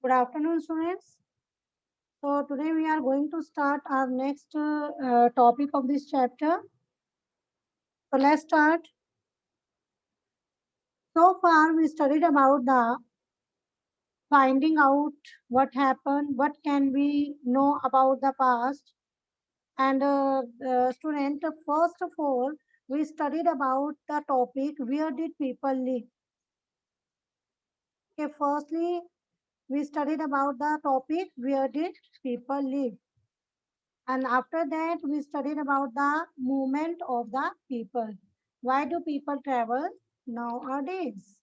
Good afternoon, students. So today we are going to start our next topic of this chapter. So let's start. So far we studied about the finding out what happened, what can we know about the past. And student, first of all, we studied about the topic where did people live. Okay, firstly, we studied about the topic where did people live. And after that, we studied about the movement of the people. Why do people travel nowadays?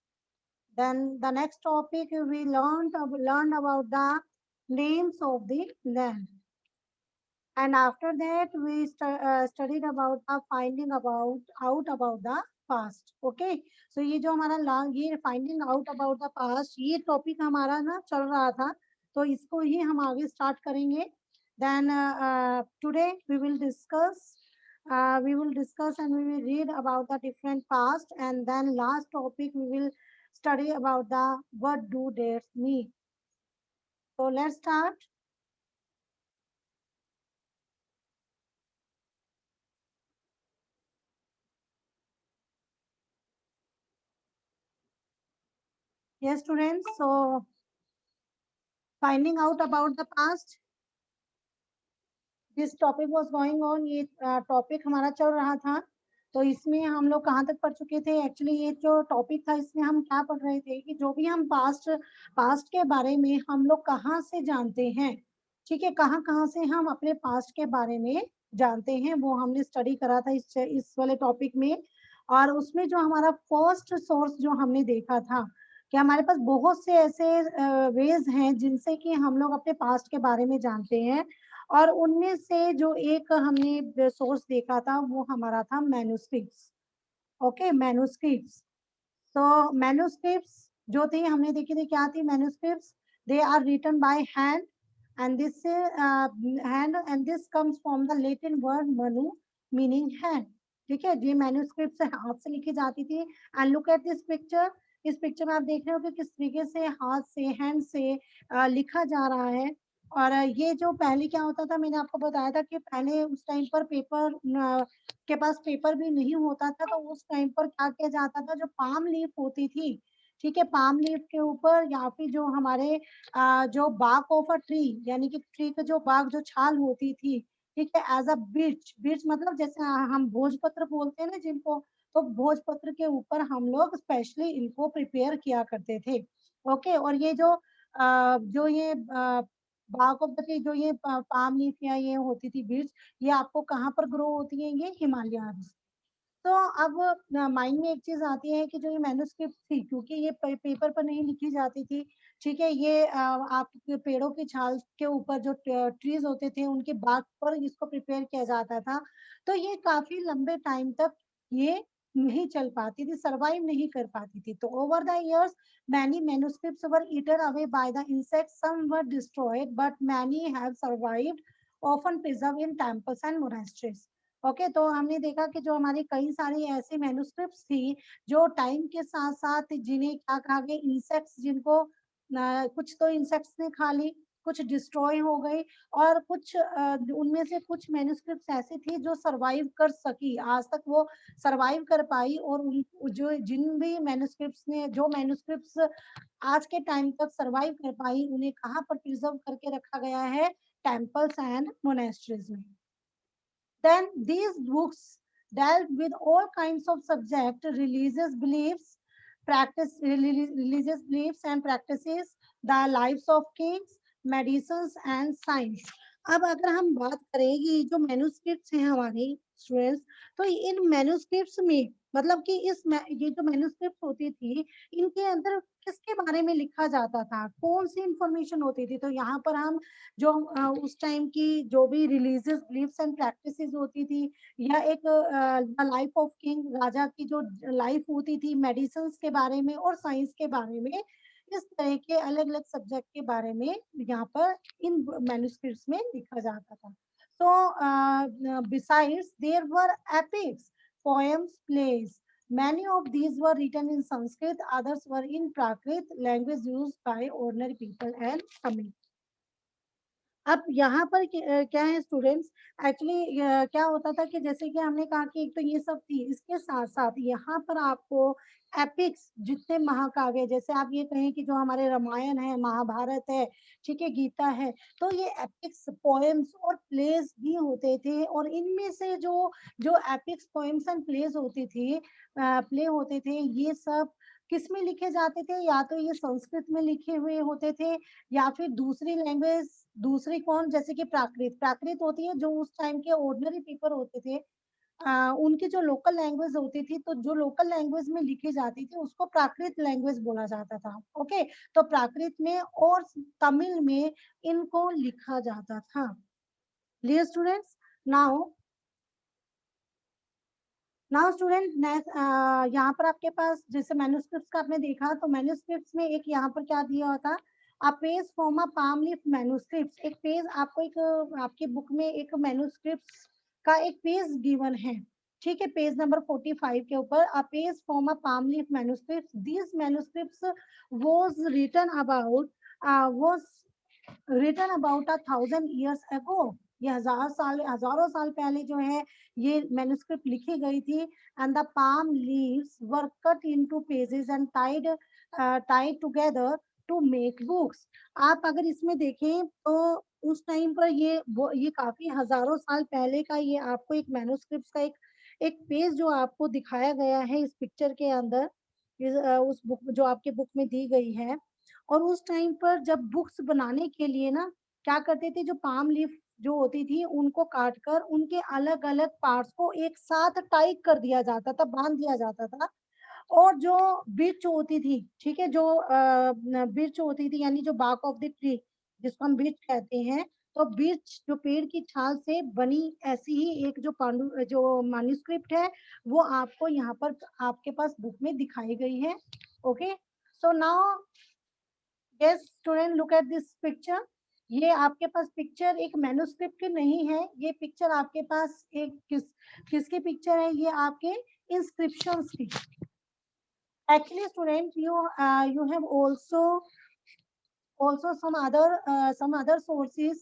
Then the next topic we learned about the names of the land. And after that, we studied about the finding about out about the past. Okay, so ये जो हमारा ये finding out about the past ये topic हमारा ना चल रहा था, तो इसको ही हम आगे स्टार्ट करेंगे. Then today we will discuss and we will read about the different past, and then last topic we will study about the what do dates mean. So let's start. Yes, students. So finding out about the past, this topic was going on. ये topic हमारा चल रहा था, तो इसमें हम लोग कहाँ तक पढ़ चुके थे. एक्चुअली ये जो टॉपिक था इसमें हम क्या पढ़ रहे थे कि जो भी हम पास्ट के बारे में हम लोग कहाँ से जानते हैं. ठीक है, कहाँ कहाँ से हम अपने पास्ट के बारे में जानते हैं वो हमने स्टडी करा था इस वाले टॉपिक में. और उसमें जो हमारा फर्स्ट सोर्स जो हमने देखा था कि हमारे पास बहुत से ऐसे वेज हैं जिनसे कि हम लोग अपने पास्ट के बारे में जानते हैं. और उनमें से जो एक हमने सोर्स देखा था वो हमारा था मैन्युस्क्रिप्ट्स. Okay, manuscripts. तो मैन्युस्क्रिप्ट्स जो थे हमने देखे थे क्या थी manuscripts. They are written by hand and this hand and this comes from the Latin word manu meaning hand. ठीक है, ये मैन्युस्क्रिप्ट्स हाथ से लिखी जाती थी. And look at this picture. इस पिक्चर में आप देख रहे हो कि किस तरीके से हाथ से हैंड से लिखा जा रहा है. और ये जो पहले क्या होता था मैंने आपको बताया था कि पहले उस टाइम पर पेपर के पास पेपर भी नहीं होता था, तो उस टाइम पर क्या किया जाता था, जो पाम लीफ होती थी. ठीक है, पाम लीफ के ऊपर या फिर जो हमारे जो बाग ऑफ अ ट्री यानी कि ट्री का जो बाग जो छाल होती थी. ठीक है, एज अ बिर्च. बिर्च मतलब जैसे हम भोजपत्र बोलते हैं ना जिनको, तो भोजपत्र के ऊपर हम लोग स्पेशली इनको प्रिपेयर किया करते थे. ओके, और ये जो ये बाग ऑफ द ट्री जो ये पाम लीफ या ये होती थी बीड्स, ये आपको कहाँ पर ग्रो होती है, ये हिमालयाज. तो अब माइंड में एक चीज आती है कि जो ये मैन्युस्क्रिप्ट थी क्योंकि ये पेपर पर नहीं लिखी जाती थी. ठीक है, ये आप पेड़ों की छाल के ऊपर जो ट्रीज होते थे उनके बाग पर इसको प्रिपेयर किया जाता था. तो ये काफी लंबे टाइम तक ये नहीं चल पाती थी, सरवाइव नहीं कर पाती थी. तो over the years many manuscripts were eaten away by the insects, some were destroyed, but many have survived, often preserved in temples and monasteries. Okay, तो हमने देखा कि जो हमारी कई सारी ऐसी मैन्युस्क्रिप्ट्स थी जो टाइम के साथ साथ जिन्हें क्या कहा गया, इंसेक्ट्स जिनको कुछ तो इंसेक्ट्स ने खा ली, कुछ डिस्ट्रॉय हो गई, और कुछ उनमें से कुछ मैन्युस्क्रिप्ट्स ऐसी थी जो सरवाइव कर सकी, आज तक वो सरवाइव कर पाई. और उन जो जिन भी मैन्युस्क्रिप्ट्स ने जो मैन्युस्क्रिप्ट्स आज के टाइम तक सरवाइव कर पाई उन्हें कहाँ पर प्रिजर्व करके रखा गया है, टेम्पल्स एंड मोनेस्ट्रीज में. Then these books dealt with all kinds of subject, religious beliefs and practices, the lives of kings, medicines and science. अब अगर हम बात करें कि जो मैन्युस्क्रिप्ट्स हैं हमारे स्टूडेंट्स, तो इन मैन्युस्क्रिप्ट्स में मतलब कि ये जो मैन्युस्क्रिप्ट होती थी इनके अंदर किसके बारे में लिखा जाता था, कौन सी इंफॉर्मेशन होती थी. तो यहाँ पर हम जो उस टाइम की जो भी रिलीजियस बिलीफ्स एंड प्रैक्टिसेस होती थी, या एक लाइफ ऑफ किंग राजा की जो लाइफ होती थी, मेडिसिन के बारे में और साइंस के बारे में, इस तरह के अलग अलग सब्जेक्ट के बारे में यहाँ पर इन मैन्युस्क्रिप्ट्स में लिखा जाता था. So besides there were epics, poems, plays, Many of these were written in Sanskrit, others were in Prakrit, language used by ordinary people and Tamil. अब यहाँ पर क्या है स्टूडेंट्स, एक्चुअली क्या होता था कि जैसे कि हमने कहा कि एक तो ये सब थी, इसके साथ साथ यहाँ पर आपको एपिक्स जितने महाकाव्य, जैसे आप ये कहें कि जो हमारे रामायण है, महाभारत है, ठीक है, गीता है, तो ये एपिक्स पोएम्स और प्लेस भी होते थे। और इनमें से जो जो एपिक्स पोएम्स एंड प्लेस होती थी, प्ले होते थे, ये सब किस में लिखे जाते थे? या तो ये संस्कृत में लिखे हुए होते थे, या फिर दूसरी लैंग्वेज, दूसरी कौन, जैसे कि प्राकृत, प्राकृत होती है जो उस टाइम के ऑर्डिनरी पीपल होते थे, उनकी जो लोकल लैंग्वेज होती थी, तो जो लोकल लैंग्वेज में लिखी जाती थी उसको प्राकृत लैंग्वेज बोला जाता था। ओके, तो प्राकृत में और तमिल में इनको लिखा जाता था। Clear students? Now now student, यहाँ पर आपके पास जैसे मैन्युस्क्रिप्ट्स का आपने देखा, तो मैन्युस्क्रिप्ट्स में एक यहाँ पर क्या दिया होता, अ page from a palm leaf manuscripts, एक पेज आपको, एक आपके बुक में एक मैन्युस्क्रिप्ट्स का एक पेज गिवन है, ठीक है, पेज नंबर 45 के ऊपर, a page from a palm leaf manuscripts, this manuscripts was written about was written about 1000 years ago, ये हजारों साल पहले जो है ये मैन्युस्क्रिप्ट लिखी गई थी। And the palm leaves were cut into pages and tied together to make books. आप अगर इसमें देखें तो उस टाइम पर ये काफी हजारों साल पहले का ये आपको एक मैन्युस्क्रिप्ट का एक पेज जो आपको दिखाया गया है इस पिक्चर के अंदर, उस बुक जो आपके बुक में दी गई है। और उस टाइम पर जब बुक्स बनाने के लिए ना क्या करते थे, जो पाम लीफ जो होती थी उनको काटकर उनके अलग अलग पार्ट्स को एक साथ टाइट कर दिया जाता था, बांध दिया जाता था। और जो बिर्च होती थी, ठीक है, जो बिर्च होती थी यानी जो बार्क ऑफ द ट्री जिसको हम बिर्च कहते हैं, तो बिर्च जो पेड़ की छाल से बनी ऐसी ही एक जो मैन्युस्क्रिप्ट है वो आपको यहाँ पर आपके पास बुक में दिखाई गई है। Okay, so now yes student, look at this picture. ये आपके पास पिक्चर एक मैन्युस्क्रिप्ट की नहीं है, ये पिक्चर आपके पास एक किसकी पिक्चर है, ये आपके इंस्क्रिप्शंस की। Actually, student, you have also some other sources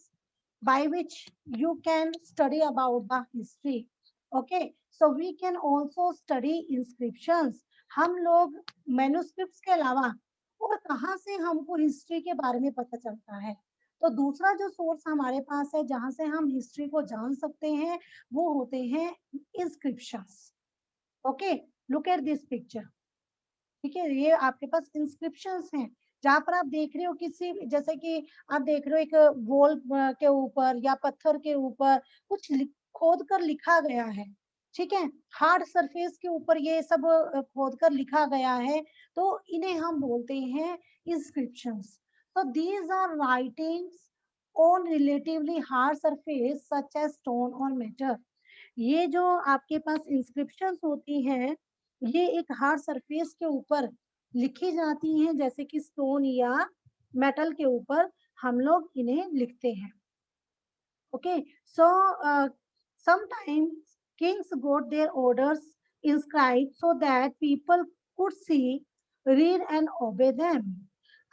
by which you can study about the history. Okay, so we can also study inscriptions. हम लोग मैन्युस्क्रिप्ट्स के अलावा और कहाँ से हमको हिस्ट्री के बारे में पता चलता है? तो दूसरा जो सोर्स हमारे पास है जहां से हम हिस्ट्री को जान सकते हैं वो होते हैं inscriptions. Okay, look at this picture, ठीक है, ये आपके पास इंस्क्रिप्शंस हैं जहां पर आप देख रहे हो किसी, जैसे कि आप देख रहे हो एक वॉल के ऊपर या पत्थर के ऊपर कुछ खोद कर लिखा गया है, ठीक है, हार्ड सरफेस के ऊपर ये सब खोद कर लिखा गया है, तो इन्हें हम बोलते हैं इंस्क्रिप्शंस। तो these are writings on relatively hard surface such as stone और मेटल। ये जो आपके पास इंस्क्रिप्शंस होती हैं ये एक हार्ड सरफेस के ऊपर लिखी जाती हैं, जैसे कि स्टोन या मेटल के ऊपर हम लोग इन्हें लिखते हैं। Okay, so sometimes kings got their orders inscribed so that people could see, read and obey them.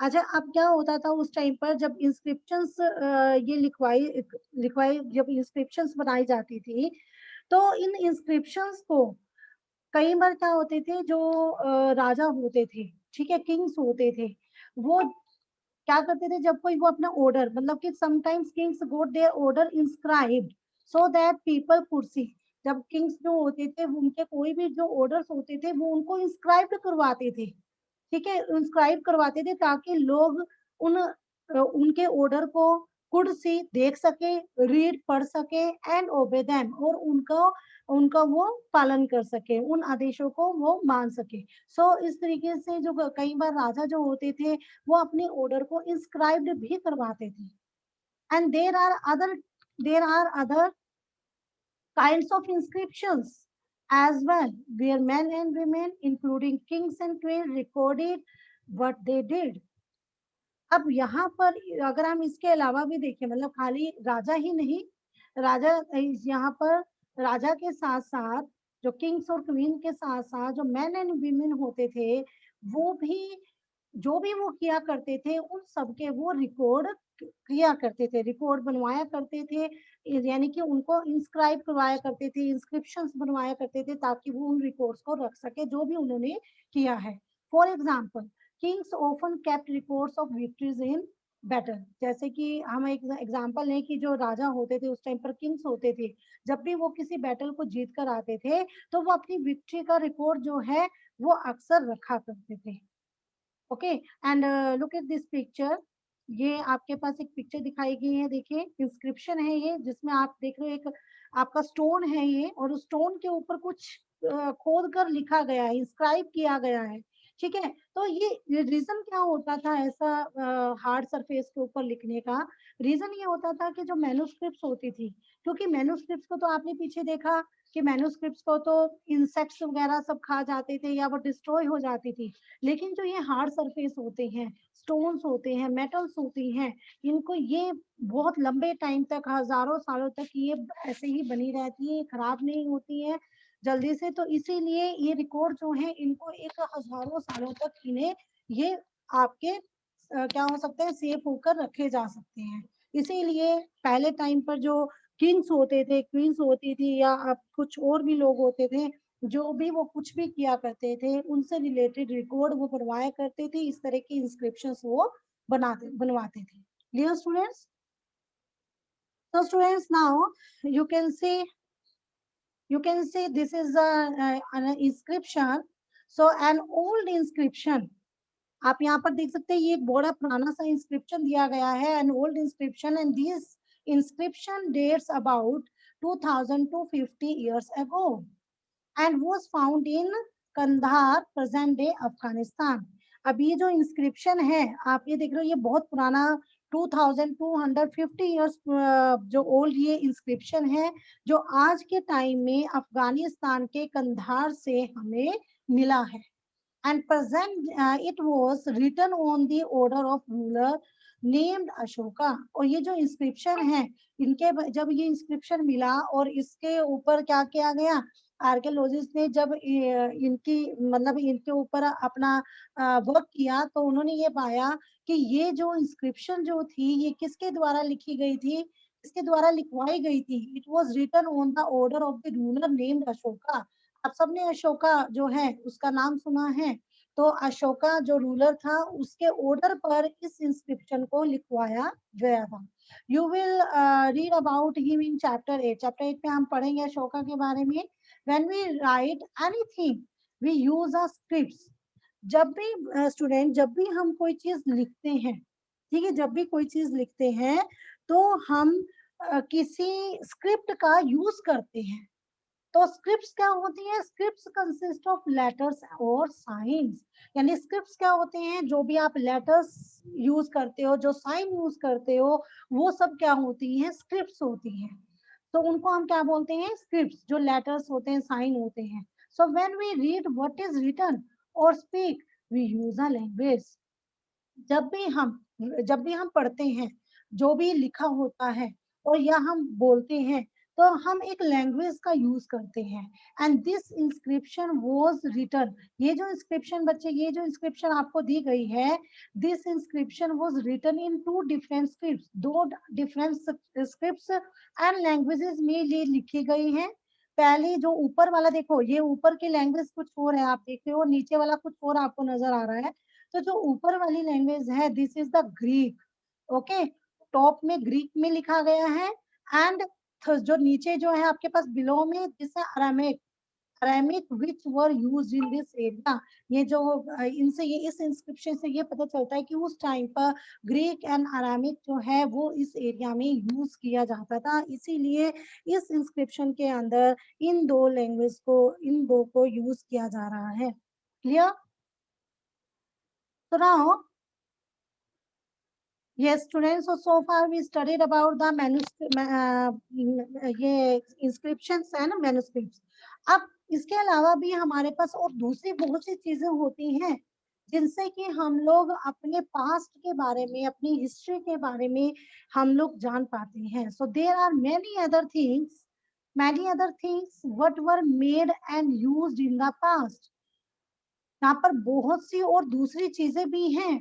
अच्छा, अब क्या होता था उस टाइम पर जब इंस्क्रिप्शंस ये लिखवाई लिखवाई जब इंस्क्रिप्शंस बनाई जाती थी, तो इन इंस्क्रिप्शंस को कई बार क्या होते थे, जो राजा होते थे, ठीक है, किंग्स होते थे, वो क्या करते थे जब कोई वो अपना ऑर्डर, मतलब कि sometimes kings got their order inscribed so that people could see. जब किंग्स जो होते थे उनके कोई भी जो ऑर्डर्स होते थे वो उनको इंस्क्राइब्ड करवाते थे, ठीक है, इंस्क्राइब करवाते थे ताकि लोग उनके ऑर्डर को कुड सी देख सके, रीड पढ़ सके एंड ओबे देम, और उनका उनका वो पालन कर सके, उन आदेशों को वो मान सके। सो इस तरीके से जो कई बार राजा जो होते थे वो अपने ऑर्डर को इंस्क्राइब्ड भी करवाते थे। And there are other kinds of inscriptions as well, where men and women, including kings and queens, recorded what they did. अब यहाँ पर अगर हम इसके अलावा भी देखें, मतलब खाली राजा ही नहीं, राजा यहाँ पर राजा के साथ साथ जो किंग्स और क्वीन के साथ साथ जो मैन एंड वीमेन होते थे, वो भी जो भी वो किया करते थे उन सब के वो रिकॉर्ड किया करते थे, रिकॉर्ड बनवाया करते थे, यानी कि उनको इंस्क्राइब करवाया करते थे, इंस्क्रिप्शंस बनवाया करते थे, ताकि वो उन रिकॉर्ड्स को रख सके जो भी उन्होंने किया है। For example, Kings often kept records of victories in battle. जैसे कि हम एक एग्जाम्पल लें कि जो राजा होते थे उस टाइम पर, किंग्स होते थे, जब भी वो किसी बैटल को जीत कर आते थे तो वो अपनी विक्ट्री का रिकॉर्ड जो है वो अक्सर रखा करते थे। Okay, and look at this picture. ये आपके पास एक पिक्चर दिखाई गई है, देखिए इंस्क्रिप्शन है ये, जिसमें आप देख रहे हो एक आपका स्टोन है ये, और उस स्टोन के ऊपर कुछ खोद कर लिखा गया है, इंस्क्राइब किया गया है। ठीक है, तो ये रीजन क्या होता था ऐसा हार्ड सरफेस के ऊपर लिखने का? रीजन ये होता था कि जो मैन्युस्क्रिप्ट्स होती थी, क्योंकि मैन्युस्क्रिप्ट्स को तो आपने पीछे देखा कि मैन्युस्क्रिप्ट्स को तो इंसेक्ट्स वगैरह सब खा जाते थे या वो डिस्ट्रॉय हो जाती थी, लेकिन जो ये हार्ड सरफेस होते हैं, स्टोन्स होते हैं, मेटल्स होती हैं, इनको ये बहुत लंबे टाइम तक, हजारों सालों तक ये ऐसे ही बनी रहती है, खराब नहीं होती है जल्दी से। तो इसीलिए ये रिकॉर्ड जो है इनको एक हजारों सालों तक इन्हें ये आपके क्या हो सकते हैं, सेफ होकर रखे जा सकते हैं। इसीलिए पहले टाइम पर जो किंग्स होते थे, क्वींस होती थी, या अब कुछ और भी लोग होते थे, जो भी वो कुछ भी किया करते थे उनसे रिलेटेड रिकॉर्ड वो बनवाया करते थे, इस तरह की इंस्क्रिप्शंस वो बनवाते थे। Clear students? So students, now you can see this is an inscription. So an old inscription, आप यहाँ पर देख सकते हैं, ये एक बड़ा पुराना सा इंस्क्रिप्शन दिया गया है, an old inscription, and this inscription dates about 2000 to 50 years ago and was found in Kandahar, present day Afghanistan. अब ये जो इंस्क्रिप्शन है आप ये देख रहे हो, ये बहुत पुराना 2250 ईयर्स जो ओल्ड ये इंस्क्रिप्शन है, जो आज के टाइम में अफगानिस्तान के कंधार से हमें मिला है। And present it was written on the order of ruler named Ashoka। और ये जो इंस्क्रिप्शन है, इनके जब ये इंस्क्रिप्शन मिला और इसके ऊपर क्या किया गया, आर्कियोलॉजिस्ट ने जब इनकी मतलब इनके ऊपर अपना वर्क किया, तो उन्होंने ये पाया कि ये जो इंस्क्रिप्शन जो थी ये किसके द्वारा लिखी गई थी, किसके द्वारा लिखवाई गई थी। It was written on the order of the ruler named Ashoka. आप सबने अशोका जो है उसका नाम सुना है, तो अशोका जो रूलर था उसके ऑर्डर पर इस इंस्क्रिप्शन को लिखवाया गया था। You will read about him in chapter 8। Chapter 8 में हम पढ़ेंगे अशोका के बारे में। When we write anything we use a script. जब भी स्टूडेंट जब भी हम कोई चीज लिखते हैं, ठीक है, जब भी कोई चीज लिखते हैं तो हम किसी स्क्रिप्ट का यूज करते हैं। तो स्क्रिप्ट्स क्या होती है? स्क्रिप्ट्स कंसिस्ट ऑफ लेटर्स और साइंस। यानी स्क्रिप्ट्स क्या होते हैं? जो भी आप लेटर्स यूज करते हो, जो साइन यूज करते हो, वो सब क्या होती हैं? स्क्रिप्ट्स होती हैं। तो उनको हम क्या बोलते हैं? स्क्रिप्ट्स, जो लेटर्स होते हैं, साइन होते हैं। So when we read what is written or speak we use a language. जब भी हम पढ़ते हैं, जो भी लिखा होता है और या हम बोलते हैं, तो हम एक लैंग्वेज का यूज करते हैं। And this inscription was written. ये जो इंस्क्रिप्शन बच्चे, ये जो इंस्क्रिप्शन आपको दी गई है, this inscription was written in two different scripts. दो डिफरेंट स्क्रिप्ट्स एंड लैंग्वेजेस में ये लिखी गई हैं। पहले जो ऊपर वाला देखो, ये ऊपर की लैंग्वेज कुछ और है, आप देख रहे हो, नीचे वाला कुछ और आपको नजर आ रहा है। तो जो ऊपर वाली लैंग्वेज है, this is the Greek. Okay, top में ग्रीक में लिखा गया है। एंड जो नीचे जो है आपके पास बिलो में, दिस है Aramaic. Aramaic which were used in this area. ये जो इनसे ये इस इंस्क्रिप्शन से ये पता चलता है कि उस टाइम पर ग्रीक एंड अरामिक जो है वो इस एरिया में यूज किया जाता था। इसीलिए इस इंस्क्रिप्शन के अंदर इन दो को यूज किया जा रहा है। क्लियर? तो now yes students, so far we studied about the ये inscriptions and manuscripts। अब इसके अलावा भी हमारे पास और दूसरी बहुत सी चीजें होती हैं जिनसे कि हम लोग अपने पास्ट के बारे में, अपनी हिस्ट्री के बारे में हम लोग जान पाते हैं। So there are many other things many other things what were made and used in the past। यहाँ पर बहुत सी और दूसरी चीजें भी हैं।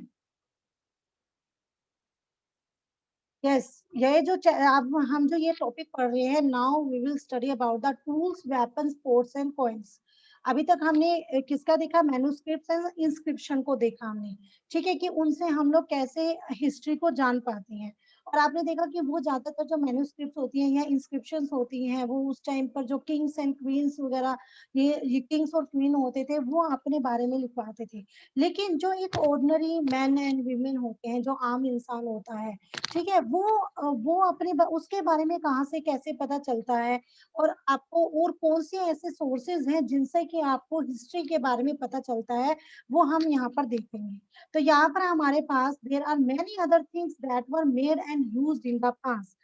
यस, ये जो अब हम जो ये टॉपिक पढ़ रहे हैं, now we will study about the tools, weapons, pots and coins. अभी तक हमने किसका देखा? मैन्युस्क्रिप्ट्स एंड इंस्क्रिप्शन को देखा हमने। ठीक है, कि उनसे हम लोग कैसे हिस्ट्री को जान पाते हैं। और आपने देखा कि वो ज्यादातर जो मैन्युस्क्रिप्ट्स होती हैं या इंस्क्रिप्शंस होती हैं, वो उस टाइम पर जो किंग्स एंड क्वींस वगैरह, ये किंग्स और क्वीन होते थे, वो अपने बारे में लिखवाते थे। लेकिन जो एक ऑर्डिनरी मैन एंड वीमेन होते हैं, जो आम इंसान होता है, ठीक है, वो अपने उसके बारे में कहाँ से कैसे पता चलता है, और आपको और कौन से ऐसे सोर्सेज हैं जिनसे कि आपको हिस्ट्री के बारे में पता चलता है, वो हम यहाँ पर देखेंगे। तो यहाँ पर हमारे पास there are many other things that were made and used in the past.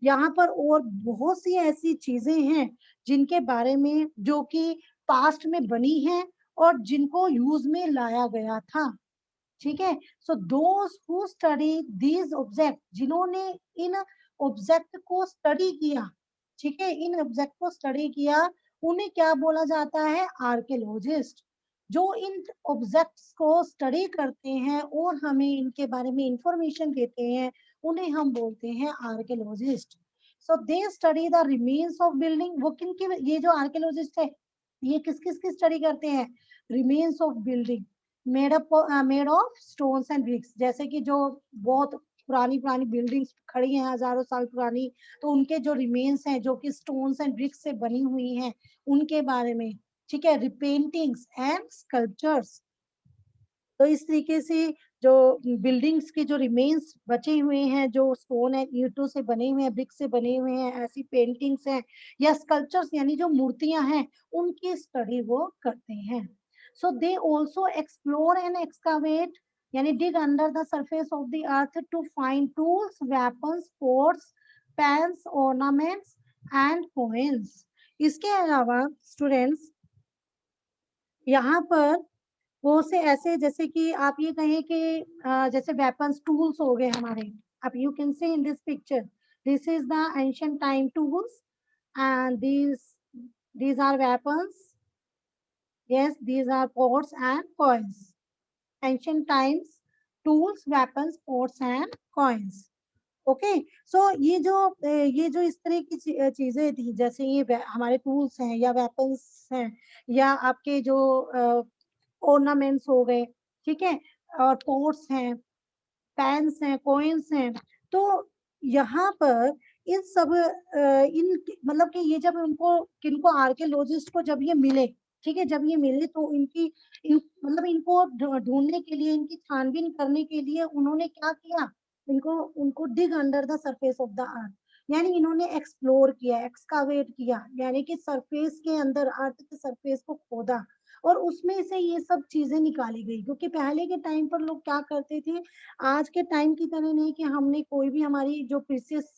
यहाँ पर और बहुत सी ऐसी चीजें हैं जिनके बारे में, जो कि पास्ट में बनी हैं और जिनको यूज में लाया गया था। ठीक है, so those who study these object, जिन्होंने इन ऑब्जेक्ट को स्टडी किया, ठीक है, इन ऑब्जेक्ट को स्टडी किया, उन्हें क्या बोला जाता है? आर्कियोलॉजिस्ट। जो इन ऑब्जेक्ट्स को स्टडी करते हैं और हमें इनके बारे में इंफॉर्मेशन देते हैं, उन्हें हम बोलते हैं archaeologist. So they study the remains of building. वो किन की, ये जो आर्कियोलॉजिस्ट है, ये किस किस की स्टडी करते हैं? Remains of building made of stones and bricks. जैसे कि जो बहुत पुरानी पुरानी बिल्डिंग्स खड़ी हैं, हजारों साल पुरानी, तो उनके जो रिमेन्स हैं, जो कि स्टोन्स एंड ब्रिक्स से बनी हुई हैं, उनके बारे में। ठीक है, रिपेंटिंग्स एंड स्कल्पचर्स। तो इस तरीके से जो बिल्डिंग्स के जो रिमेन्स बचे हुए हैं, जो स्टोन एंड ईंटों से बने हुए हैं, ब्रिक से बने हुए हैं, ऐसी पेंटिंग्स हैं या स्कल्पचर्स यानी जो मूर्तियां हैं, उनकी स्टडी वो करते हैं। So they also explore and excavate, यानी dig under the surface of the earth to find tools, weapons, pots, pans, ornaments and coins. इसके अलावा स्टूडेंट्स, यहाँ पर वो से ऐसे, जैसे कि आप ये कहें कि जैसे वेपन्स, टूल्स हो गए हमारे। अब you can see in this picture, this is the ancient time tools and these are weapons, yes, these are pots and coins। ancient times tools, weapons, pots and coins। Okay, so ये जो इस तरह की चीजें थी, जैसे ये हमारे टूल्स हैं या वेपन्स हैं, या आपके जो ऑर्नामेंट्स हो गए, ठीक है, और पोर्ट्स हैं, पेन्स हैं, कॉइन्स हैं। तो यहाँ पर इन सब इन मतलब कि ये जब उनको, किनको, आर्कियोलॉजिस्ट को जब ये मिले, ठीक है, जब ये मिले, तो मतलब इनको ढूंढने के लिए, इनकी छानबीन करने के लिए उन्होंने क्या किया? इनको उनको dig under the surface of the earth, यानी इन्होंने एक्सप्लोर किया, एक्सकावेट किया, यानी कि सरफेस के अंदर, अर्थ के सरफेस को खोदा, और उसमें से ये सब चीजें निकाली गई। क्योंकि पहले के टाइम पर लोग क्या करते थे, आज के टाइम की तरह नहीं कि हमने कोई भी, हमारी जो प्रीसियस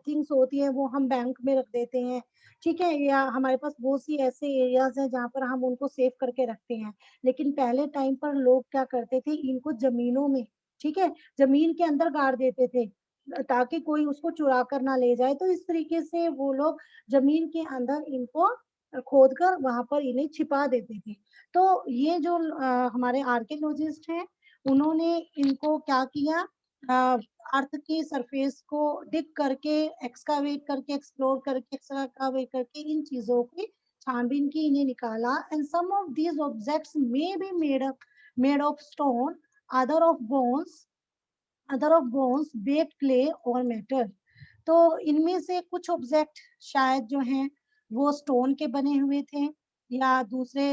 थिंग्स होती है वो हम बैंक में रख देते हैं, ठीक है, या हमारे पास बहुत सी ऐसे एरियाज हैं जहाँ पर हम उनको सेव करके रखते हैं। लेकिन पहले टाइम पर लोग क्या करते थे, इनको जमीनों में, ठीक है, जमीन के अंदर गाड़ देते थे, ताकि कोई उसको चुरा कर ना ले जाए। तो इस तरीके से वो लोग जमीन के अंदर इनको खोद कर वहां पर इन्हें छिपा देते थे। तो ये जो हमारे आर्कियोलॉजिस्ट हैं, उन्होंने इनको क्या किया, अर्थ की सरफेस को डिग करके, एक्सकावेट करके, एक्सप्लोर करके, एक्सकावेट करके इन चीजों की छानबीन की, इन्हें निकाला। And some of these objects may be made of stone, other of bones other of bones, baked clay और मेटल। तो इनमें से कुछ ऑब्जेक्ट शायद जो हैं वो स्टोन के बने हुए थे, या दूसरे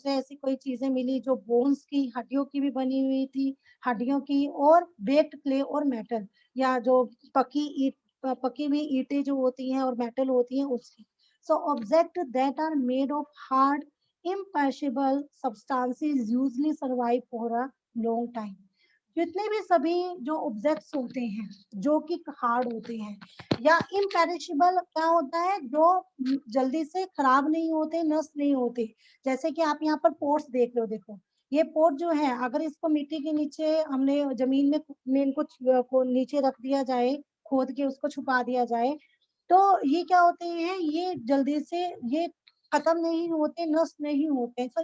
ऐसी कोई चीजें मिली जो बोन्स की, हड्डियों की भी बनी हुई थी, हड्डियों की, और बेक्ड क्ले और मेटल, या जो पकी हुई ईंटें जो होती हैं और मेटल होती हैं उसकी। So object that are made of hard imperishable substances usually survive for a long time. जितने भी सभी जो ऑब्जेक्ट्स होते हैं जो कि हार्ड होते हैं, या इम्पेरिशेबल क्या होता है, जो जल्दी से खराब नहीं होते, नष्ट नहीं होते। जैसे कि आप यहाँ पर पोट्स देख रहे हो, देखो ये पोट जो है, अगर इसको मिट्टी के नीचे हमने जमीन में इनको को नीचे रख दिया जाए, खोद के उसको छुपा दिया जाए, तो ये क्या होते हैं, ये जल्दी से ये खत्म नहीं होते, नष्ट नहीं होते। सो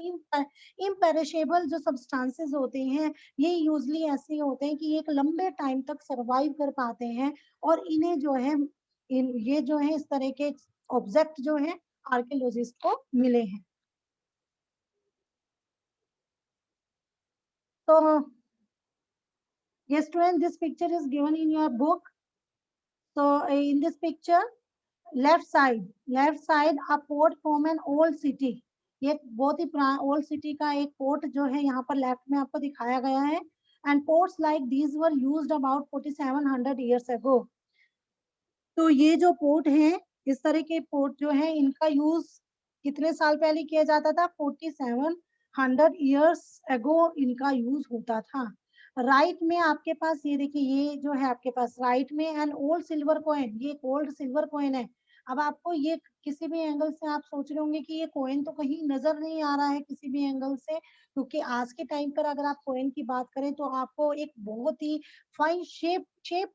इम्पेरिशेबल जो सब्सटेंसेस होते हैं ये यूजली ऐसे होते हैं कि एक लंबे टाइम तक सरवाइव कर पाते हैं, और इन्हें जो है ये जो है इस तरह के ऑब्जेक्ट जो है आर्कियोलॉजिस्ट को मिले हैं। तो yes student, this picture is given in your book. So in this picture, left side a port from an old city, ये बहुत ही पुराना ओल्ड सिटी का एक पोर्ट जो है यहाँ पर लेफ्ट में आपको दिखाया गया है। And ports like these were used about 4700 years ago. तो ये जो पोर्ट है, इस तरह के पोर्ट जो है इनका यूज कितने साल पहले किया जाता था, 4700 ईयर्स अगो इनका यूज होता था। राइट में आपके पास ये देखिए, ये जो है आपके पास राइट में एन ओल्ड सिल्वर कॉइन, ये ओल्ड सिल्वर कॉइन है। अब आपको ये किसी भी एंगल से आप सोच रहे होंगे कि ये कॉइन तो कहीं नजर नहीं आ रहा है किसी भी एंगल से, क्योंकि आज के टाइम पर अगर आप कॉइन की बात करें तो आपको एक बहुत ही फाइन शेप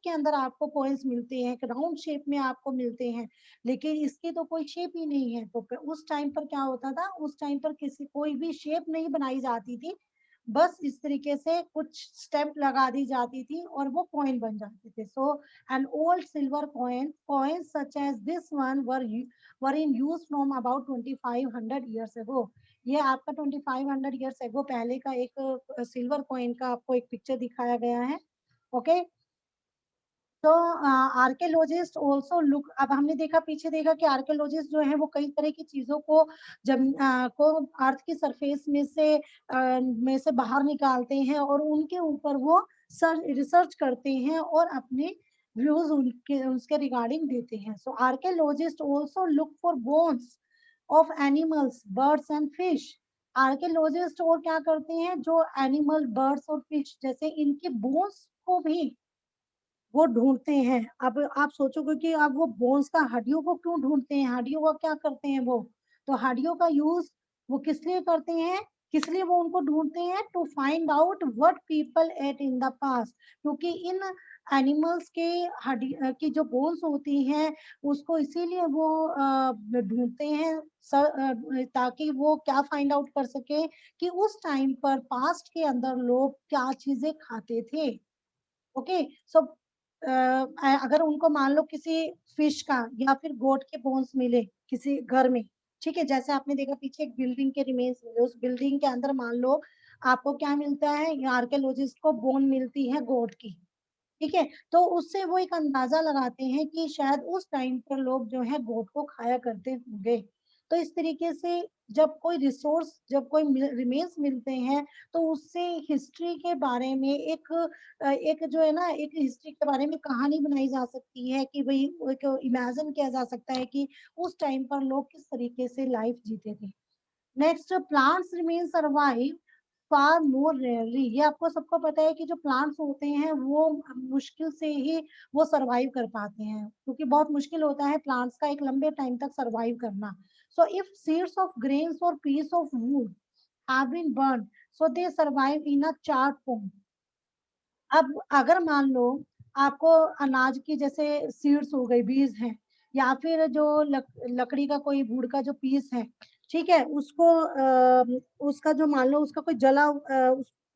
के अंदर आपको कॉइन्स मिलते हैं, एक राउंड शेप में आपको मिलते हैं, लेकिन इसकी तो कोई शेप ही नहीं है। तो उस टाइम पर क्या होता था, उस टाइम पर किसी कोई भी शेप नहीं बनाई जाती थी, बस इस तरीके से कुछ स्टेम्प लगा दी जाती थी और वो कॉइन बन जाते थे। So an old silver coin such as this one were in use from about 2500 years ago. ये आपका 2500 ईयर्स एगो पहले का एक सिल्वर कॉइन का आपको एक पिक्चर दिखाया गया है। ओके, तो आर्कियोलॉजिस्ट ऑल्सो लुक, अब हमने देखा पीछे देखा कि आर्कियोलॉजिस्ट जो है वो कई तरह की चीजों को को अर्थ की सरफेस में से बाहर निकालते हैं और उनके ऊपर वो रिसर्च करते हैं और अपने व्यूज उनके उसके रिगार्डिंग देते हैं। So archaeologist also look for bones of animals, birds and fish. Archaeologist और क्या करते हैं, जो एनिमल, बर्ड्स और फिश जैसे इनके बोन्स को भी वो ढूंढते हैं। अब आप सोचोगे कि अब वो बोन्स का, हड्डियों को क्यों ढूंढते हैं, हड्डियों का क्या करते हैं वो, तो हड्डियों का यूज वो किस लिए करते हैं, किस लिए वो उनको ढूंढते हैं, to find out what people ate in the past. क्योंकि इन एनिमल्स के हड्डी की जो बोन्स होती हैं उसको इसीलिए वो ढूंढते हैं ताकि वो क्या फाइंड आउट कर सके कि उस टाइम पर पास्ट के अंदर लोग क्या चीजें खाते थे। ओके, सो अगर उनको मान लो किसी फिश का या फिर गोट के बोन्स मिले किसी घर में, ठीक है, जैसे आपने देखा पीछे एक बिल्डिंग के रिमेन्स मिले, उस बिल्डिंग के अंदर मान लो आपको क्या मिलता है, आर्कियोलॉजिस्ट को बोन मिलती है गोट की, ठीक है, तो उससे वो एक अंदाजा लगाते हैं कि शायद उस टाइम पर लोग जो है गोट को खाया करते होंगे। तो इस तरीके से जब कोई रिसोर्स, जब कोई रिमेन्स मिलते हैं तो उससे हिस्ट्री के बारे में एक जो है ना, एक हिस्ट्री के बारे में कहानी बनाई जा सकती है कि भाई एक इमेजिन किया जा सकता है कि उस टाइम पर लोग किस तरीके से लाइफ जीते थे। नेक्स्ट, प्लांट्स रिमेन सर्वाइव फार मोर रेयरली। ये आपको सबको पता है कि जो प्लांट्स होते हैं वो मुश्किल से ही वो सरवाइव कर पाते हैं, क्योंकि बहुत मुश्किल होता है प्लांट्स का एक लंबे टाइम तक सरवाइव करना। So if seeds of grains or piece of wood have been burn, so they survive in a charred form. अब अगर मान लो आपको अनाज की जैसे सीड्स हो गई, बीज हैं, या फिर जो लकड़ी का कोई वुड का जो पीस है, ठीक है, उसको उसका जो मान लो उसका कोई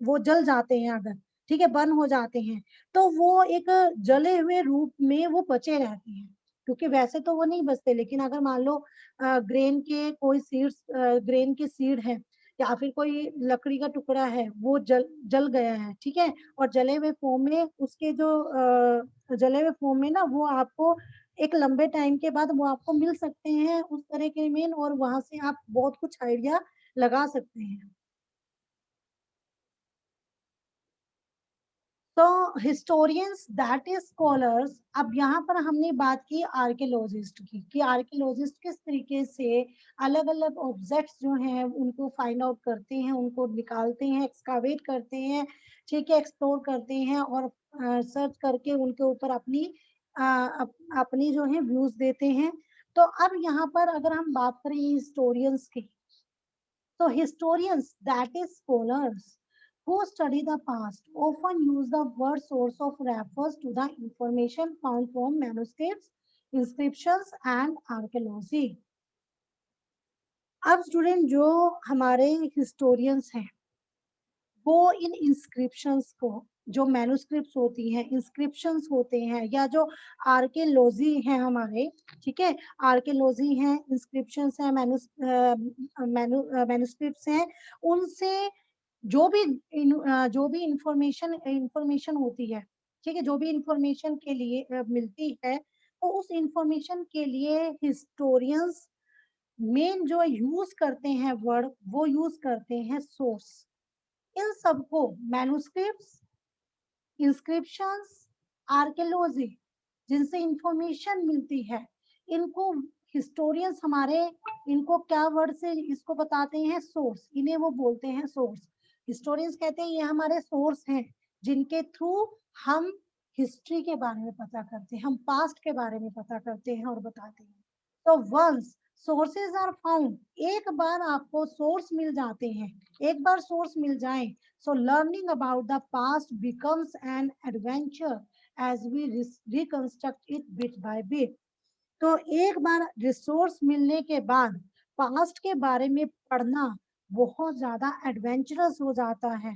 वो जल जाते हैं अगर, ठीक है, बर्न हो जाते हैं, तो वो एक जले हुए रूप में वो बचे रहते हैं, क्योंकि वैसे तो वो नहीं बचते। लेकिन अगर मान लो ग्रेन के कोई सीड्स, ग्रेन की सीड है या फिर कोई लकड़ी का टुकड़ा है वो जल जल गया है, ठीक है, और जले हुए फॉर्म में उसके जो जले हुए फॉर्म में ना वो आपको एक लंबे टाइम के बाद वो आपको मिल सकते हैं उस तरह के मीन, और वहां से आप बहुत कुछ आइडिया लगा सकते हैं। तो हिस्टोरियंस दैट इज स्कॉलर्स, अब यहाँ पर हमने बात की आर्कियोलॉजिस्ट की कि आर्कियोलॉजिस्ट किस तरीके से अलग अलग ऑब्जेक्ट्स जो हैं उनको फाइंड आउट करते हैं, उनको निकालते हैं, एक्सकावेट करते हैं, ठीक है, एक्सप्लोर करते हैं और सर्च करके उनके ऊपर अपनी जो है व्यूज देते हैं। तो अब यहाँ पर अगर हम बात करें हिस्टोरियंस की, so historians, that is scholars, who study the past, often use the word source of refers to the information found from manuscripts, inscriptions and archaeology. अब स्टूडेंट जो हमारे हिस्टोरियंस हैं वो इन इंस्क्रिप्शंस को, जो मैन्युस्क्रिप्ट्स होती हैं, इंस्क्रिप्शंस होते हैं, या जो आर्कियोलॉजी है हमारे, ठीक है, आर्कियोलॉजी है, इंस्क्रिप्शंस है, मैन्युस्क्रिप्ट्स हैं, उनसे जो भी इंफॉर्मेशन होती है, ठीक है, जो भी इंफॉर्मेशन के लिए मिलती है, तो उस इंफॉर्मेशन के लिए हिस्टोरियंस मेन जो यूज करते हैं वर्ड, वो यूज करते हैं सोर्स। इन सबको मैन्युस्क्रिप्ट्स, इंस्क्रिप्शंस, आर्कियोलॉजी, जिनसे इंफॉर्मेशन मिलती है, इनको हिस्टोरियंस हमारे, इनको क्या वर्ड से इसको बताते हैं? सोर्स। इन्हें वो बोलते हैं सोर्स। हिस्टोरियंस कहते हैं ये हमारे सोर्स हैं जिनके थ्रू हम हिस्ट्री के बारे में पता करते हैं, हम पास्ट के बारे में पता करते हैं और बताते हैं। तो वंस सोर्सेज आर फाउंड, एक बार आपको सोर्स मिल जाते हैं, एक बार सोर्स मिल जाए, so learning about the past becomes an adventure as we reconstruct it bit by bit। तो एक बार रिसोर्स मिलने के बाद पास्ट के बारे में पढ़ना बहुत ज्यादा एडवेंचरस हो जाता है,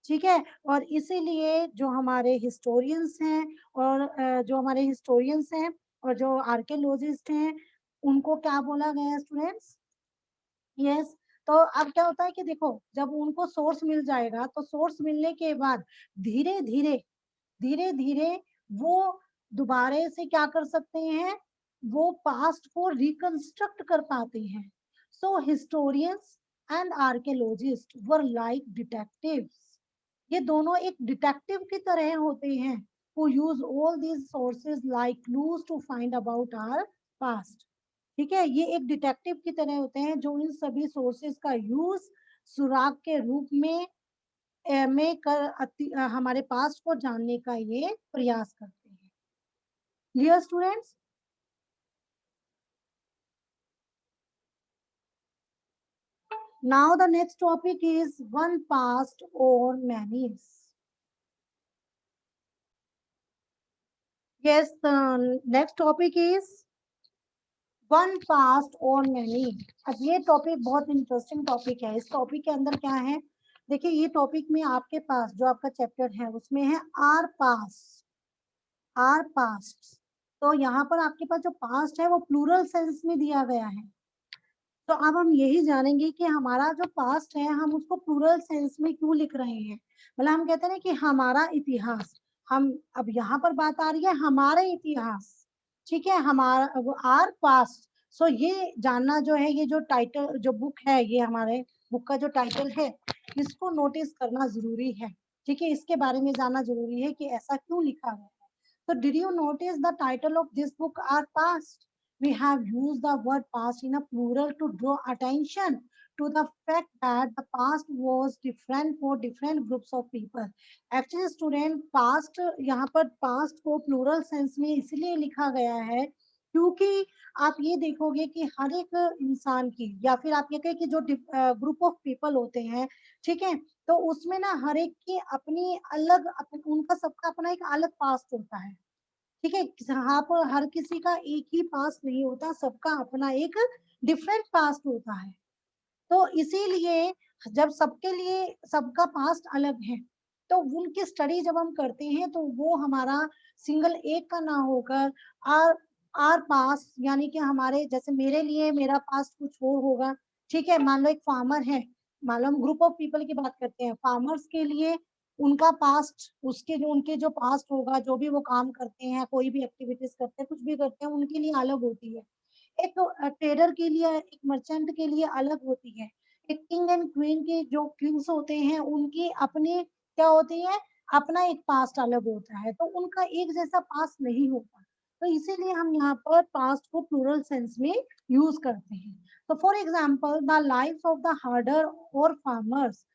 ठीक है। और इसीलिए जो हमारे हिस्टोरियंस हैं और जो आर्कियोलॉजिस्ट हैं, उनको क्या बोला गया स्टूडेंट्स? यस। तो अब क्या होता है कि देखो, जब उनको सोर्स मिल जाएगा तो सोर्स मिलने के बाद धीरे धीरे धीरे धीरे वो दोबारे से क्या कर सकते हैं? वो पास्ट को रिकंस्ट्रक्ट कर पाते हैं। So historians and archaeologist were like detectives. ये दोनों एक डिटेक्टिव की तरह होते हैं, who use all these sources like clues to find about our past। ठीक है, ये एक डिटेक्टिव की तरह होते हैं जो इन सभी सोर्सेज का यूज सुराग के रूप में हमारे पास्ट को जानने का ये प्रयास करते हैं। Clear students? Now the next topic is one past or many. Yes, next topic is one past or many. अब ये टॉपिक बहुत इंटरेस्टिंग टॉपिक है। इस टॉपिक के अंदर क्या है? देखिए, ये टॉपिक में आपके पास जो आपका चैप्टर है उसमें है आर पास्ट, आर पास्ट। तो यहाँ पर आपके पास जो पास्ट है वो प्लूरल सेंस में दिया गया है। तो अब हम यही जानेंगे कि हमारा जो पास्ट है हम उसको प्लूरल सेंस में क्यों लिख रहे हैं। मतलब हम कहते हैं ना कि हमारा इतिहास, हम अब यहाँ पर बात आ रही है हमारे इतिहास, ठीक है, हमारा आर पास्ट। सो ये जानना जो है, ये जो टाइटल जो बुक है, ये हमारे बुक का जो टाइटल है, इसको नोटिस करना जरूरी है, ठीक है, इसके बारे में जानना जरूरी है कि ऐसा क्यों लिखा गया है। तो did you notice the title of this book our pasts? We have used the word past in a plural to draw attention to the fact that the past was different for different groups of people। Actually student, past यहाँ पर past को plural sense में इसलिए लिखा गया है क्योंकि आप ये देखोगे कि हर एक इंसान की, या फिर आप ये कहें कि जो ग्रुप ऑफ पीपल होते हैं, ठीक है, तो उसमें ना हर एक की अपनी अलग उनका सबका अपना एक अलग पास्ट होता है, ठीक है। यहाँ पर हर किसी का एक ही पास्ट नहीं होता, सबका अपना एक डिफरेंट पास्ट होता है। तो इसीलिए जब सबके लिए सबका पास्ट अलग है, तो उनकी स्टडी जब हम करते हैं तो वो हमारा सिंगल एक का ना होकर आर आर पास्ट, यानी कि हमारे, जैसे मेरे लिए मेरा पास्ट कुछ और होगा, ठीक है। मान लो एक फार्मर है, मान लो हम ग्रुप ऑफ पीपल की बात करते हैं, फार्मर्स के लिए उनका पास्ट, उनके जो पास्ट होगा, जो भी वो काम करते हैं, कोई भी एक्टिविटीज करते हैं, कुछ भी करते हैं, उनके लिए अलग होती है। एक ट्रेडर के लिए, एक मर्चेंट के लिए अलग होती है। एक किंग एंड क्वीन के जो किंग्स होते हैं उनकी अपनी क्या होती है, अपना एक पास्ट अलग होता है, तो उनका एक जैसा पास्ट नहीं होता। तो इसीलिए हम यहाँ पर पास्ट को प्लूरल सेंस में यूज करते हैं। तो for example the life of the herders or farmers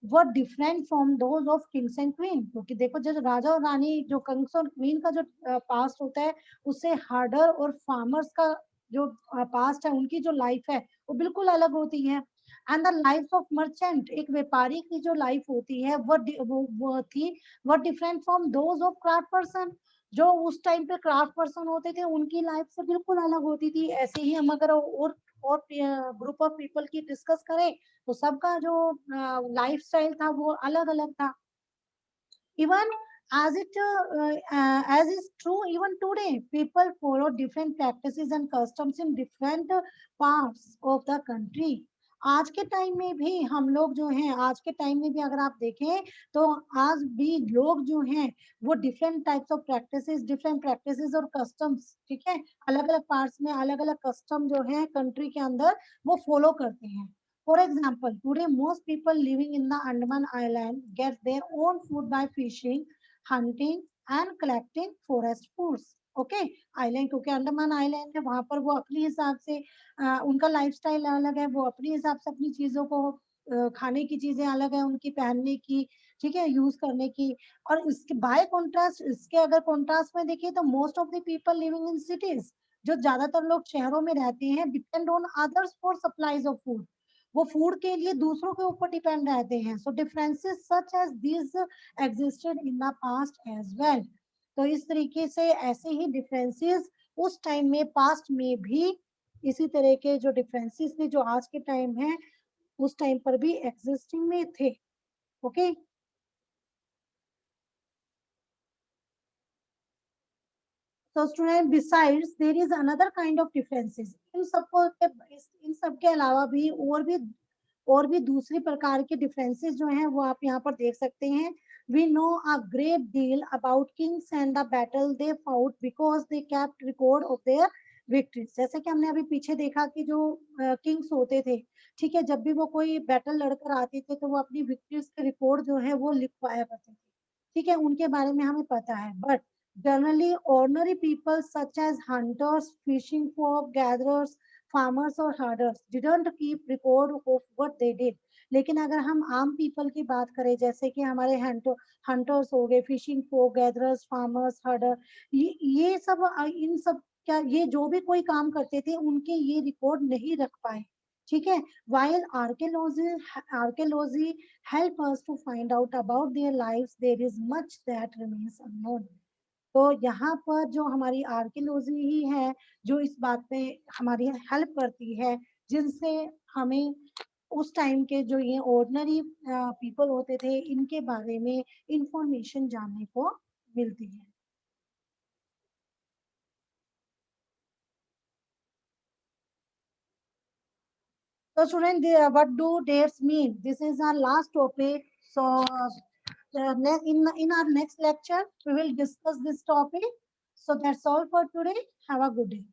were different from those of kings and queen. क्योंकि देखो, जो राजा और रानी, जो किंग्स और क्वीन का जो पास्ट होता है, उससे हार्डर और फार्मर्स का जो पास्ट है, उनकी जो लाइफ है वो बिल्कुल अलग होती है। And the life of merchant, एक व्यापारी की जो लाइफ होती है वो different from those of craft person. जो उस टाइम पे क्राफ्ट पर्सन होते थे उनकी लाइफ से बिल्कुल अलग होती थी। ऐसे ही हम अगर और ग्रुप ऑफ पीपल की डिस्कस करें तो सबका जो लाइफ स्टाइल था वो अलग अलग था। Even as is true even today, people follow different practices and customs in different parts of the country. आज के टाइम में भी हम लोग जो हैं, आज के टाइम में भी अगर आप देखें तो आज भी लोग जो हैं वो different types of practices, different practices और कस्टम्स, ठीक है, अलग अलग पार्ट्स में अलग अलग कस्टम जो है कंट्री के अंदर वो फॉलो करते हैं। For example, today most people living in the Andaman Island get their own food by fishing, hunting and collecting forest foods. Okay, island क्योंकि अंडमान आइलैंड है वहां पर वो अपने हिसाब से उनका लाइफस्टाइल अलग है, वो अपने हिसाब से अपनी चीजों को खाने की चीजें अलग है उनकी, पहनने की, ठीक है, यूज करने की। और इसके बाय कॉन्ट्रास्ट, इसके अगर कॉन्ट्रास्ट में देखिए तो most of the people living in cities, जो ज्यादातर लोग शहरों में रहते हैं, depend on others for supplies of food, वो फूड के लिए दूसरों के ऊपर डिपेंड रहते हैं। So differences such as this existed in the past as well. तो इस तरीके से ऐसे ही डिफरेंसेस उस टाइम में, पास्ट में भी इसी तरह के जो डिफरेंसेस थे जो आज के टाइम है उस टाइम पर भी एग्जिस्टिंग में थे। Okay, so student besides there is another kind of differences, इन सबको, इन सब के अलावा भी दूसरी प्रकार के डिफरेंसेस जो हैं वो आप यहाँ पर देख सकते हैं। We know a great deal about kings and the battle they fought because they kept record of their victories। जैसे कि हमने अभी पीछे देखा कि जो किंग्स होते थे, ठीक है, जब भी वो कोई बैटल लड़कर आते थे तो वो अपनी विक्ट्रीज के रिकॉर्ड जो है वो लिखवाया करते थे, ठीक है, उनके बारे में हमें पता है। But generally ordinary people such as hunters, fishing folk, gatherers, farmers और herders didn't keep record of what they did। लेकिन अगर हम आम पीपल की बात करें, जैसे कि हमारे हंटर्स हो गए, फिशिंग फोक, गैदरर्स, फार्मर्स, हर्डर, ये सब, इन सब क्या, ये जो भी कोई काम करते थे उनके ये रिकॉर्ड नहीं रख पाए, ठीक है। while archaeology help us to find out about their lives, there is much that remains unknown। तो यहाँ पर जो हमारी आर्कियोलॉजी ही है जो इस बात पे हमारी हेल्प करती है, जिनसे हमें उस टाइम के जो ये ऑर्डिनरी पीपल होते थे इनके बारे में इंफॉर्मेशन जानने को मिलती है। So student, what do dates mean? This is our last topic. So in our next lecture, we will discuss this topic. So that's all for today. Have a good day.